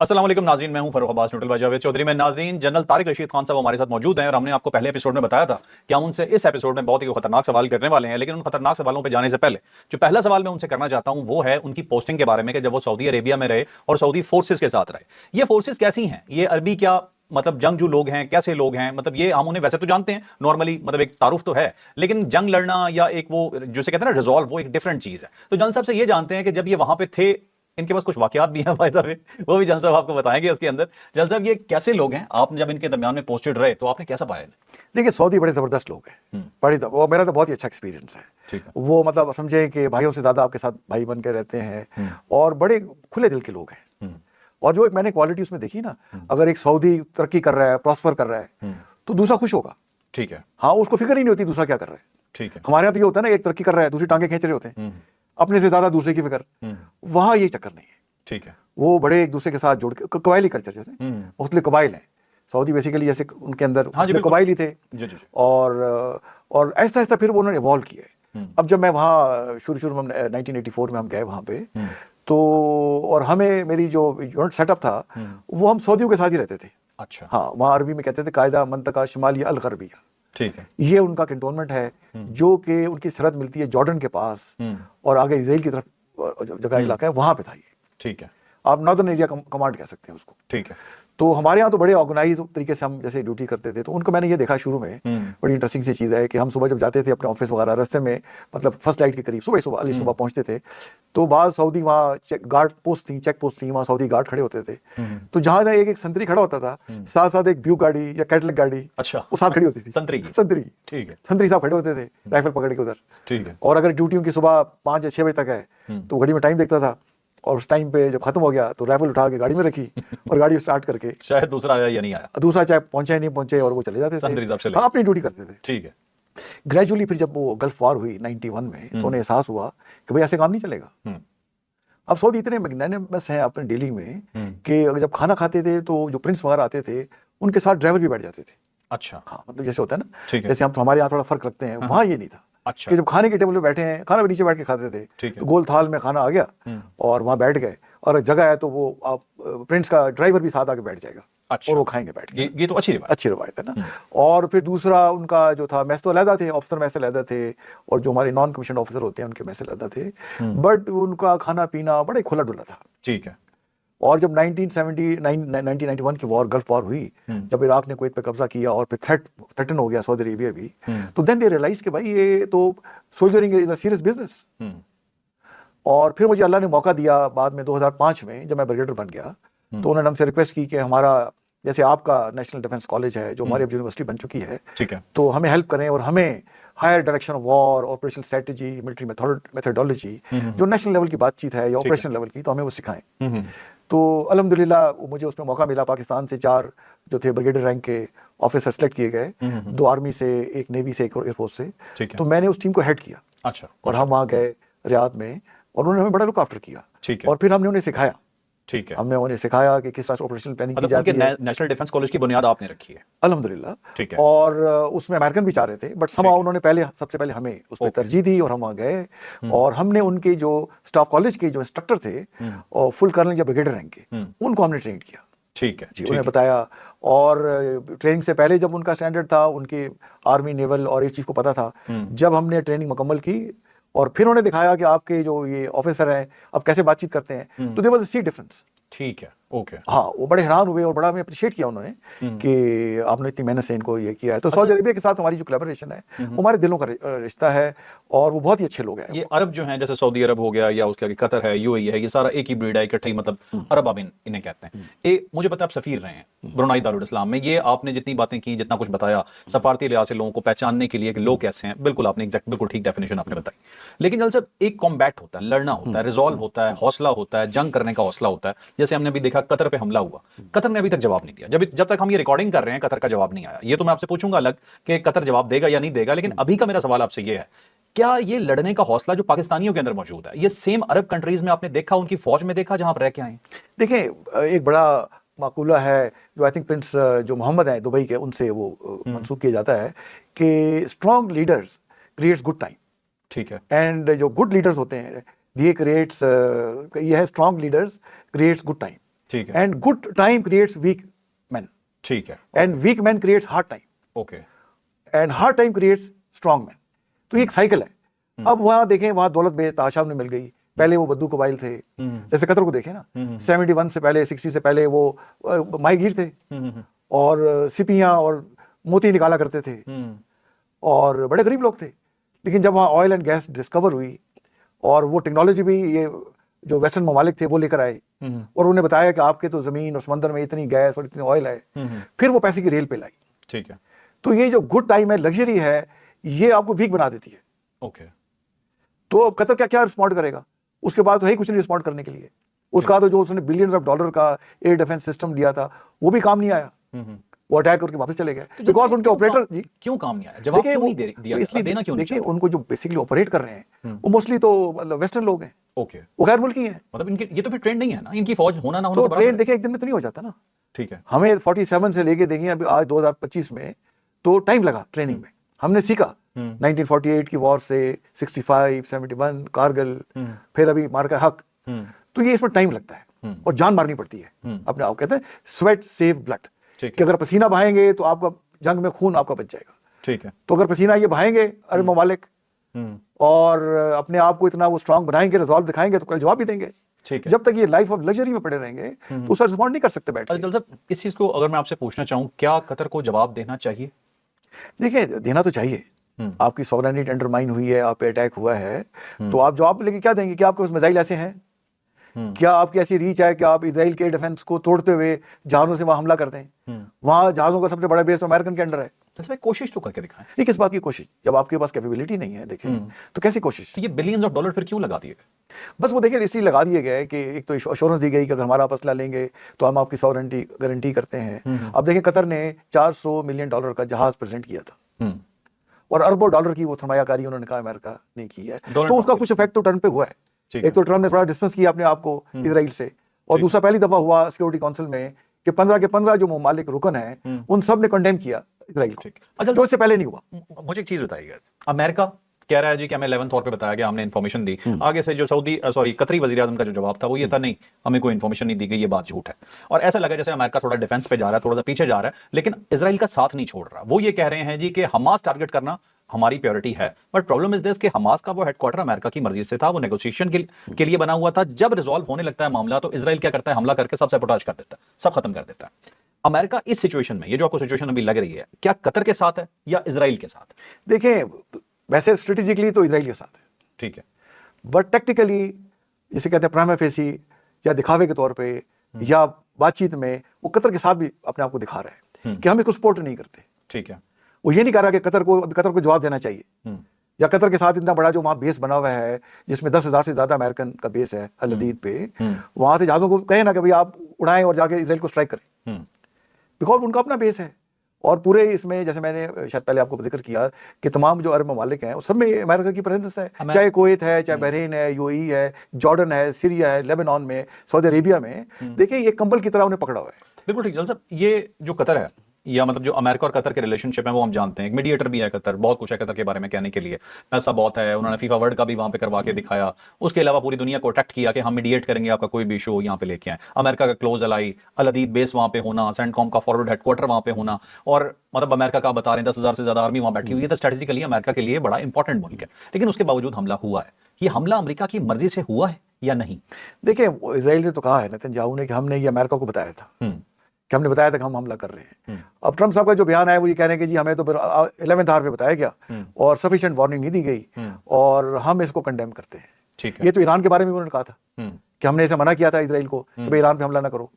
अस्सलाम वालेकुम नाज़रीन, मैं हूं फरूख अब्बास न्यूट्रल बाय जावेद चौधरी में। नाज़रीन, जनरल तारिक रशीद खान साहब हमारे साथ मौजूद हैं और हमने आपको पहले एपिसोड में बताया था कि हम उनसे इस एपिसोड में बहुत ही खतरनाक सवाल करने वाले हैं। लेकिन उन खतरनाक सवालों पर जाने से पहले जो पहला सवाल मैं उनसे करना चाहता हूं वो है उनकी पोस्टिंग के बारे में कि जब वो सऊदी अरेबिया में रहे और सऊदी फोर्सेस के साथ रहे, ये फोर्सेस कैसी हैं? ये अरबी क्या मतलब जंगजू लोग हैं, कैसे लोग हैं? मतलब ये हम उन्हें वैसे तो जानते हैं नॉर्मली, मतलब एक तारुफ तो है, लेकिन जंग लड़ना या एक वो जिसे कहते हैं ना रिजॉल्व, वो एक डिफरेंट चीज है। तो जनरल साहब से ये जानते हैं कि जब ये वहां पे थे, इनके पास कुछ वाकयात भी हैं बाय द वे, वो भी जनरल साहब आपको बताएंगे उसके अंदर। जनरल साहब, ये कैसे लोग हैं? आप जब इनके दरमियान में पोस्टेड रहे तो आपने कैसा पाया इन्हें? देखिए, सऊदी बड़े ज़बरदस्त लोग हैं। वो मेरा तो बहुत ही अच्छा एक्सपीरियंस है। ठीक है। वो मतलब समझे कि भाइयों से ज़्यादा आपके साथ भाई बन के रहते हैं और बड़े खुले दिल के लोग हैं। और जो एक मैंने क्वालिटी उसमें देखी ना, अगर एक सऊदी तरक्की कर रहा है, प्रॉस्पर कर रहा है, तो दूसरा खुश होगा। ठीक है। हाँ, उसको फिक्र ही नहीं होती दूसरा क्या कर रहा है। ठीक है। हमारे यहाँ तो ये होता है ना, एक तरक्की कर रहा है, दूसरी टांगे खींच रहे होते हैं, अपने से ज़्यादा दूसरे की फिक्र। वहाँ ये चक्कर नहीं है। ठीक है। वो बड़े एक दूसरे के साथ जुड़ के कबायली कल्चर, जैसे मुख्तलिफ कबाइल हैं सऊदी बेसिकली, जैसे उनके अंदर हाँ जी, बिल्कुल। कबाइली थे। जी, जी। और ऐसा ऐसा फिर वो उन्होंने इवॉल्व किया है। अब जब मैं वहाँ शुरू में 1984 में हम गए वहाँ पे, तो और हमें मेरी जो यूनिट सेटअप था वो हम सऊदियों के साथ ही रहते थे। अच्छा। हाँ, वहाँ अरबी में कहते थे कायदा मंतका शुमालिया अल गरबिया। ठीक है। ये उनका कैंटोनमेंट है जो कि उनकी सरहद मिलती है जॉर्डन के पास और आगे इसराइल की तरफ जगह इलाका है, वहाँ पे था ये। ठीक है। आप नॉर्दर्न एरिया कमांड कह सकते हैं उसको। ठीक है। तो हमारे यहाँ तो बड़े ऑर्गेनाइज तरीके से हम जैसे ड्यूटी करते थे, तो उनको मैंने ये देखा शुरू में, बड़ी इंटरेस्टिंग सी चीज़ है कि हम सुबह जब जाते थे अपने ऑफिस वगैरह, रास्ते में मतलब फर्स्ट लाइट के करीब सुबह अली सुबह पहुंचते थे, तो बाद सऊदी वहाँ गार्ड पोस्ट थी, चेक पोस्ट थी, वहाँ सऊदी गार्ड खड़े होते थे। तो जहाँ जहाँ एक एक संतरी खड़ा होता था, साथ साथ एक ब्यू गाड़ी या कैटलिक गाड़ी अच्छा, वो साथ खड़ी होती थी। संतरी की? संतरी। ठीक है। संतरी साहब खड़े होते थे राइफल पकड़ के उधर। ठीक है। और अगर ड्यूटी उनकी सुबह 5 या 6 बजे तक है तो घड़ी में टाइम देखता था, और उस टाइम पे जब खत्म हो गया तो राइफल उठा के गाड़ी में रखी और गाड़ी स्टार्ट करके शायद दूसरा आया या नहीं आया, दूसरा चाहे पहुंचे या नहीं पहुंचे, और वो चले जाते थे। संतरी साहब चले। हाँ, अपनी ड्यूटी करते थे। ठीक है। ग्रेजुअली फिर जब वो गल्फ वॉर हुई 91 में, तो उन्हें एहसास हुआ कि भाई ऐसे काम नहीं चलेगा। अब सऊदी इतने मैग्नानिमस हैं अपने डीलिंग में कि अगर जब खाना खाते थे तो जो प्रिंस वगैरह आते थे उनके साथ ड्राइवर भी बैठ जाते थे। अच्छा। हाँ, मतलब जैसे होता है ना, ठीक है। जैसे हम तो हमारे यहाँ थोड़ा फर्क रखते हैं, वहाँ ये नहीं था। अच्छा। कि जब खाने के टेबल पे बैठे हैं, खाना भी नीचे बैठ के खाते थे, ठीक है। तो गोल थाल में खाना आ गया और वहाँ बैठ गए, और जगह है तो वो आप प्रिंस का ड्राइवर भी साथ आके बैठ जाएगा। अच्छा। और वो खाएंगे बैठ के। ये तो अच्छी रिवायत। अच्छी रवायत है ना। और फिर दूसरा उनका जो था, मैस तो अलहदा थे, ऑफिसर मैस अलहदा थे, और जो हमारे नॉन कमीशन ऑफिसर होते हैं उनके मैस अलहदा थे, बट उनका खाना पीना बड़ा खुला डुला था। ठीक है। और जब 1991 की वॉर, गल्फ वॉर हुई, जब इराक ने कुवैत पे कब्जा किया और फिर थ्रेटन हो गया सऊदी अरेबिया भी, तो देन दे रियलाइज कि भाई ये तो soldiering is a serious business. और फिर मुझे अल्लाह ने मौका दिया बाद में 2005 में, जब मैं ब्रिगेडियर बन गया, तो उन्होंने हमसे रिक्वेस्ट की कि हमारा जैसे आपका नेशनल डिफेंस कॉलेज है जो हमारी अब यूनिवर्सिटी बन चुकी है, ठीक है, तो हमें हेल्प करें और हमें higher direction of war, operational strategy, military methodology, जो नेशनल लेवल की बातचीत है या ऑपरेशनल लेवल की, तो हमें वो सिखाएं। तो अल्हम्दुलिल्लाह मुझे उसमें मौका मिला। पाकिस्तान से 4 जो थे ब्रिगेडियर रैंक के ऑफिसर सेलेक्ट किए गए, 2 आर्मी से, 1 नेवी से, 1 एयरफोर्स से। ठीक है। तो मैंने उस टीम को हेड किया। अच्छा। और हम वहाँ गए रियाद में, और उन्होंने हमें बड़ा लुक आफ्टर किया। ठीक है। और फिर हमने उन्हें सिखाया। ठीक है। हमने उन्हें सिखाया कि किस तरह से ऑपरेशनल प्लानिंग की मतलब जाती उनके है। नेशनल डिफेंस कॉलेज की बुनियाद आपने रखी है? अल्हम्दुलिल्लाह। ठीक है। और उसमें अमेरिकन भी चाह रहे थे, बट समा उन्होंने सबसे पहले हमें उस पर तरजीह दी, और हम वहाँ गए। और हमने उनके जो स्टाफ कॉलेज के जो इंस्ट्रक्टर थे, और फुल कर्नल या ब्रिगेडियर रैंक के, उनको हमने ट्रेन किया। ठीक है। जी, उन्हें बताया। और ट्रेनिंग से पहले जब उनका स्टैंडर्ड था, उनके आर्मी, नेवल और एयर चीफ को पता था, जब हमने ट्रेनिंग मुकम्मल की और फिर उन्हें दिखाया कि आपके जो ये ऑफिसर हैं अब कैसे बातचीत करते हैं, तो there was a sea difference. ठीक है। ओके। हाँ, वो बड़े हैरान हुए और बड़ा हमें अप्रिशिएट किया उन्होंने कि आपने इतनी मेहनत से इनको ये किया है। तो सऊदी अरेबिया के साथ हमारी जो कोलैबोरेशन है, वो हमारे दिलों का रिश्ता है, और वो बहुत ही अच्छे लोग हैं। ये अरब जो हैं, जैसे सऊदी अरब हो गया या उसके आगे कतर है, यूएई है, ये सारा एक ही ब्रीड है, इकट्ठे ही, मतलब अरब आप इन्हें कहते हैं। मुझे पता है आप सफीर रहे हैं ब्रुनाई दारुल इस्लाम में। ये आपने जितनी बातें की, जितना कुछ बताया सफारती लिहाज से लोगों को पहचानने के लिए कि लोग कैसे हैं, बिल्कुल आपने एग्जैक्ट बिल्कुल ठीक डेफिनेशन आपने बताई। लेकिन जल साहब, एक कॉम्बैट होता है, लड़ना होता है, रिजॉल्व होता है, हौसला होता है, जंग करने का हौसला होता है। जैसे हमने अभी देखा कतर पे हमला हुआ, कतर ने अभी तक जवाब नहीं दिया। जब तक हम ये रिकॉर्डिंग कर रहे हैं कतर का जवाब नहीं आया। ये तो मैं आपसे पूछूंगा अलग कि कतर जवाब देगा या नहीं देगा, लेकिन अभी का मेरा सवाल आपसे ये है, क्या ये लड़ने का हौसला जो पाकिस्तानियों के अंदर मौजूद है, ये सेम अरब कंट्रीज में आपने देखा, उनकी फौज में देखा जहां आप रह के आए? देखें, एक बड़ा माकूला है जो आई थिंक प्रिंस जो मोहम्मद हैं दुबई के, उनसे वो मंसूब किया जाता है कि strong leaders creates good time. ठीक है। एंड जो गुड लीडर्स होते हैं, ये क्रिएट्स, ये है strong leaders creates good time. ठीक है। And good time creates weak man, ठीक है। And weak man creates hard time, okay. And hard time creates strong man. तो ये एक साइकिल है। अब वहां देखें, वहां दौलत बेताशाब में मिल गई, पहले वो बद्दू कबाइल थे, जैसे कतर को देखें ना, 71 से पहले 60 से पहले वो माहीगीर थे और सिपियां और मोती निकाला करते थे और बड़े गरीब लोग थे। लेकिन जब वहाँ ऑयल एंड गैस डिस्कवर हुई और वो टेक्नोलॉजी भी ये जो वेस्टर्न ममालिक थे वो लेकर आए और उन्होंने बताया कि आपके तो जमीन और समंदर में इतनी गैस और इतनी ऑयल है, फिर वो पैसे की रेल पे लाई। ठीक है। तो ये जो गुड टाइम है, लग्जरी है, ये आपको वीक बना देती है। ओके। तो अब कतर क्या क्या रिस्पॉन्ड करेगा? उसके बाद तो है ही कुछ नहीं रिस्पॉन्ड करने के लिए। उसका तो जो उसने बिलियंस ऑफ डॉलर का एयर डिफेंस सिस्टम दिया था वो भी काम नहीं आया, वो अटैक करके वापस चले गए बिकॉज उनके ऑपरेटर जी क्यों काम नहीं आया? जवाब क्यों नहीं दिया? इसलिए देना क्यों नहीं? देखिए, उनको जो बेसिकली ऑपरेट कर रहे हैं वो मोस्टली तो मतलब वेस्टर्न लोग हैं, ओके। वो गैर मुल्की हैं। मतलब इनके ये तो फिर ट्रेंड नहीं है ना, इनकी फौज होना ना होना तो बराबर ट्रेन है। देखिए एक दिन में तो नहीं हो जाता ना। ठीक है। हमें 47 से लेके देखिए अभी आज 2025 में तो टाइम लगा ट्रेनिंग में। हमने सीखा 1948 की वॉर से 65, 71 कारगिल, फिर अभी मार्का हक। तो ये इसमें टाइम लगता है और जान मारनी पड़ती है अपने आप। कहते हैं स्वेट सेव ब्लड, कि अगर पसीना बहाएंगे तो आपका जंग में खून आपका बच जाएगा। ठीक है। तो अगर पसीना ये बहाएंगे अरब ममालिक और अपने आप को इतना वो स्ट्रांग बनाएंगे, रिजॉल्व दिखाएंगे, तो कल जवाब भी देंगे। ठीक है। जब तक ये लाइफ ऑफ लग्जरी में पड़े रहेंगे तो उसका रिस्पॉन्ड नहीं कर सकते बैठ के। जल साहब, इस चीज को अगर मैं आपसे पूछना चाहूँ, क्या कतर को जवाब देना चाहिए? देखिए, देना तो चाहिए। आपकी सॉवरेनिटी अंडरमाइन हुई है, आप पे अटैक हुआ है, तो आप जवाब लेके क्या देंगे? क्या आपके पास मिसाइल ऐसे हैं? क्या आपकी ऐसी रीच है कि आप इजराइल के डिफेंस को तोड़ते हुए जहाजों से वहां हमला कर दें? वहां जहाजों का सबसे बड़ा बेस तो अमेरिकन के अंडर है। जैसे भाई कोशिश तो करके दिखाएं। ये किस बात की कोशिश? जब आपके पास कैपेबिलिटी नहीं है, देखिए, तो कैसी कोशिश? तो ये बिलियंस ऑफ डॉलर फिर क्यों लगा दिए? बस वो देखिए इसलिए लगा दिए गए कि एक तो एश्योरेंस दी गई कि अगर हमारा आप असला लेंगे तो हम आपकी सॉवरेनिटी गारंटी करते हैं। अब देखिए, कतर ने $400 मिलियन का जहाज प्रेजेंट किया था और अरबों डॉलर की वो सरमायाकारी उन्होंने कहा अमेरिका ने की है। तो उसका कुछ इफेक्ट तो टर्न पे हुआ है। एक तो ट्रम्प ने थोड़ा डिस्टेंस किया अपने आप को इजराइल से, और दूसरा पहली दफा हुआ सिक्योरिटी काउंसिल में कि 15 के 15 जो ममालिक रुकन है उन सब ने कंडेम किया इजराइल को, अच्छा, जो इससे पहले नहीं हुआ। मुझे एक चीज बताइएगा, अमेरिका कह रहा है जी कि हमें 11th पे बताया गया, हमने इन्फॉर्मेशन दी। आगे से जो कतरी वजीर आजम का जो जवाब था वो ये था, नहीं हमें कोई इन्फॉर्मेशन नहीं दी गई, ये बात झूठ है। और ऐसा लगा जैसे अमेरिका थोड़ा डिफेंस पे जा रहा है, थोड़ा सा पीछे जा रहा है, लेकिन इजराइल का साथ नहीं छोड़ रहा। वो ये कह रहे हैं जी कि हमास टारगेट करना हमारी प्रायोरिटी है, बट प्रॉब्लम इज दिस कि हमास का वो हेडक्वार्टर अमेरिका की मर्जी से था, वो नेगोशिएशन के लिए बना हुआ था। जब रिजॉल्व होने लगता है मामला तो इजराइल क्या करता है? हमला करके सब सैबोटाज कर देता है, सब खत्म कर देता है। अमेरिका इस सिचुएशन में, ये जो आपको सिचुएशन अभी लग रही है, क्या कतर के साथ है या इजराइल के साथ? देखिए, वैसे स्ट्रेटेजिकली तो इजराइल के साथ है, ठीक है, बट टेक्निकली जिसे कहते हैं प्राइमा फेसी या दिखावे के तौर पे या बातचीत में वो कतर के साथ भी अपने आप को दिखा रहा है कि हम इसको सपोर्ट नहीं करते। ठीक है। वो ये नहीं कह रहा कि कतर को जवाब देना चाहिए, या कतर के साथ इतना बड़ा जो वहाँ बेस बना हुआ है जिसमें 10,000 से ज्यादा अमेरिकन का बेस है अल हदीद पे, वहां से जहाजों को कहे ना कि भाई आप उड़ाएं और जाके इजराइल को स्ट्राइक करें, बिकॉज उनका अपना बेस है। और पूरे इसमें जैसे मैंने शायद पहले आपको जिक्र किया कि तमाम जो अरब ममालिक हैं उस सब में अमेरिका की प्रेजेंस है, चाहे कुवैत है, चाहे बहरीन है, यूएई है, जॉर्डन है, सीरिया है, लेबनान में, सऊदी अरेबिया में। देखिए, ये कंबल की तरह उन्हें पकड़ा हुआ है। बिल्कुल ठीक। साहब, ये जो कतर है, या मतलब जो अमेरिका और कतर के रिलेशनशिप है वो हम जानते हैं, एक मीडिएटर भी है कतर, बहुत कुछ है कतर के बारे में कहने के लिए, पैसा बहुत है, उन्होंने फीफा वर्ल्ड का भी वहां पे करवा के दिखाया। उसके अलावा पूरी दुनिया को अट्रैक्ट किया कि हम मीडिएट करेंगे, आपका कोई भी इशू हो यहाँ पे लेके आए। अमेरिका का क्लोज अलाई, अल हदीद बेस वहां पे होना, सेंटकॉम का फॉरवर्ड हेडक्वार्टर वहां पे होना, और मतलब अमेरिका का बता रहे हैं 10,000 से ज्यादा आर्मी वहां बैठी हुई है, तो स्ट्रेटेजिकली अमेरिका के लिए बड़ा इंपॉर्टेंट मुल्क है। लेकिन उसके बावजूद हमला हुआ है। ये हमला अमेरिका की मर्जी से हुआ है या नहीं? देखिए, इजराइल ने तो कहा है नेतन्याहू ने कि हमने ये अमेरिका को बताया था, कि हमने बताया था कि हम हमला कर रहे हैं। अब ट्रम्प साहब का जो बयान है वो ये कह रहे हैं कि जी हमें तो 11th आवर पे बताया गया और सफिशिएंट वार्निंग नहीं दी गई और हम इसको कंडेम करते हैं। ठीक है। ये तो ईरान के बारे में उन्होंने कहा था कि हमने ऐसा मना किया था इजराइल को कि भाई ईरान पे हमला ना करो।